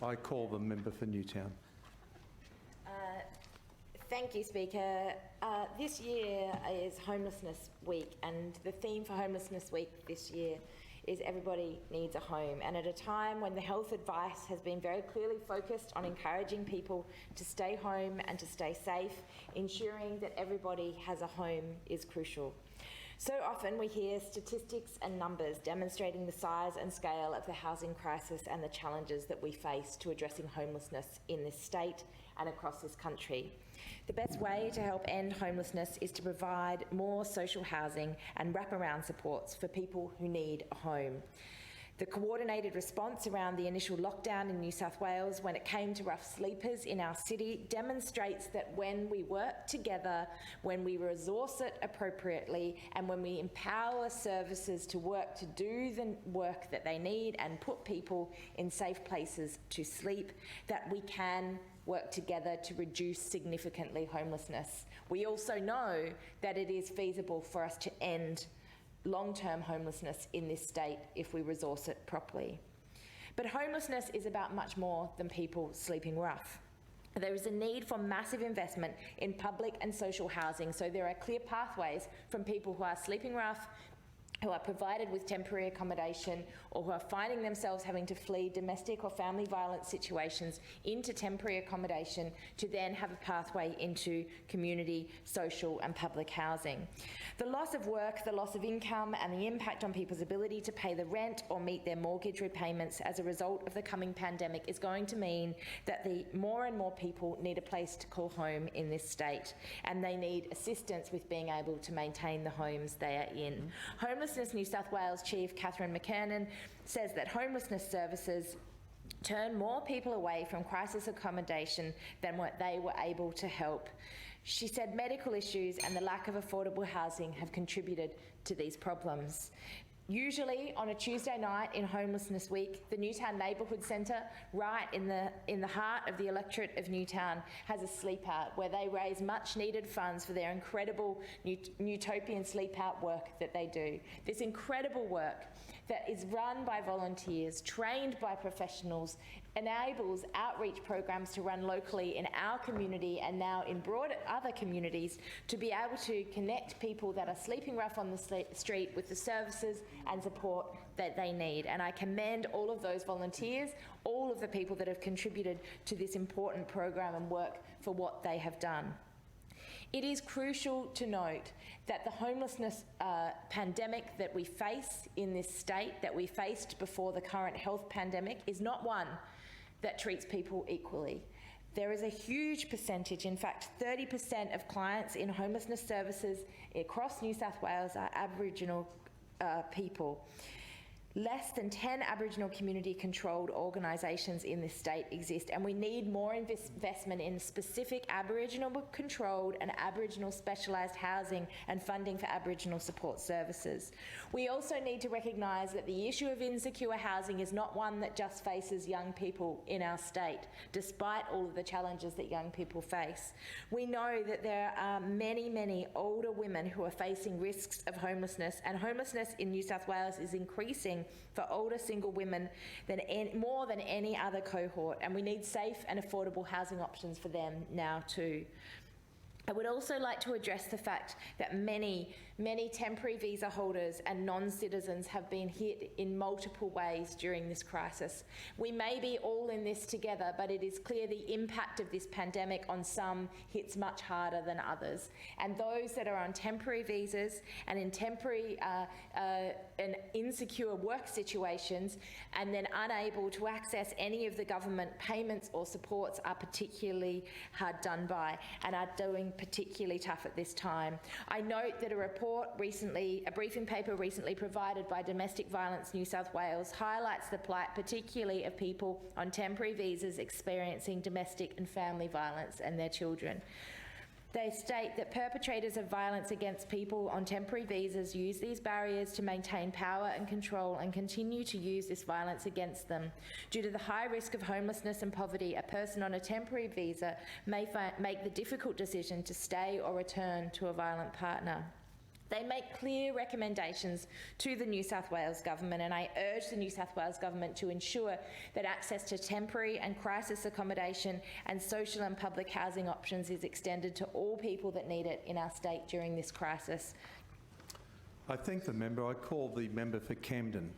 I call the member for Newtown. Thank you, Speaker. This year is Homelessness Week, and the theme for Homelessness Week this year is everybody needs a home. And at a time when the health advice has been very clearly focused on encouraging people to stay home and to stay safe, ensuring that everybody has a home is crucial. So often we hear statistics and numbers demonstrating the size and scale of the housing crisis and the challenges that we face to addressing homelessness in this state and across this country. The best way to help end homelessness is to provide more social housing and wraparound supports for people who need a home. The coordinated response around the initial lockdown in New South Wales when it came to rough sleepers in our city demonstrates that when we work together, when we resource it appropriately, and when we empower services to work to do the work that they need and put people in safe places to sleep, that we can work together to reduce significantly homelessness. We also know that it is feasible for us to end long-term homelessness in this state if we resource it properly. But homelessness is about much more than people sleeping rough. There is a need for massive investment in public and social housing, so there are clear pathways from people who are sleeping rough, who are provided with temporary accommodation, or who are finding themselves having to flee domestic or family violence situations into temporary accommodation to then have a pathway into community, social and public housing. The loss of work, the loss of income and the impact on people's ability to pay the rent or meet their mortgage repayments as a result of the coming pandemic is going to mean that more and more people need a place to call home in this state, and they need assistance with being able to maintain the homes they are in. Homelessness New South Wales Chief Catherine McKernan says that homelessness services turn more people away from crisis accommodation than what they were able to help. She said medical issues and the lack of affordable housing have contributed to these problems. Usually on a Tuesday night in Homelessness Week, the Newtown Neighbourhood Centre, right in the heart of the electorate of Newtown, has a sleep out where they raise much needed funds for their incredible utopian sleep out work that they do. This incredible work that is run by volunteers, trained by professionals, enables outreach programs to run locally in our community and now in broad other communities to be able to connect people that are sleeping rough on the street with the services and support that they need. And I commend all of those volunteers, all of the people that have contributed to this important program and work for what they have done. It is crucial to note that the homelessness pandemic that we face in this state, that we faced before the current health pandemic, is not one that treats people equally. There is a huge percentage, in fact 30% of clients in homelessness services across New South Wales are Aboriginal people. Less than 10 Aboriginal community-controlled organisations in this state exist, and we need more investment in specific Aboriginal-controlled and Aboriginal specialised housing and funding for Aboriginal support services. We also need to recognise that the issue of insecure housing is not one that just faces young people in our state, despite all of the challenges that young people face. We know that there are many, many older women who are facing risks of homelessness, and homelessness in New South Wales is increasing for older single women more than any other cohort, and we need safe and affordable housing options for them now too. I would also like to address the fact that many temporary visa holders and non-citizens have been hit in multiple ways during this crisis. We may be all in this together, but it is clear the impact of this pandemic on some hits much harder than others. And those that are on temporary visas and in temporary and insecure work situations and then unable to access any of the government payments or supports are particularly hard done by and are doing particularly tough at this time. I note that a briefing paper recently provided by Domestic Violence New South Wales highlights the plight particularly of people on temporary visas experiencing domestic and family violence and their children. They state that perpetrators of violence against people on temporary visas use these barriers to maintain power and control and continue to use this violence against them. Due to the high risk of homelessness and poverty, a person on a temporary visa may make the difficult decision to stay or return to a violent partner. They make clear recommendations to the New South Wales Government, and I urge the New South Wales Government to ensure that access to temporary and crisis accommodation and social and public housing options is extended to all people that need it in our state during this crisis. I thank the member. I call the member for Camden.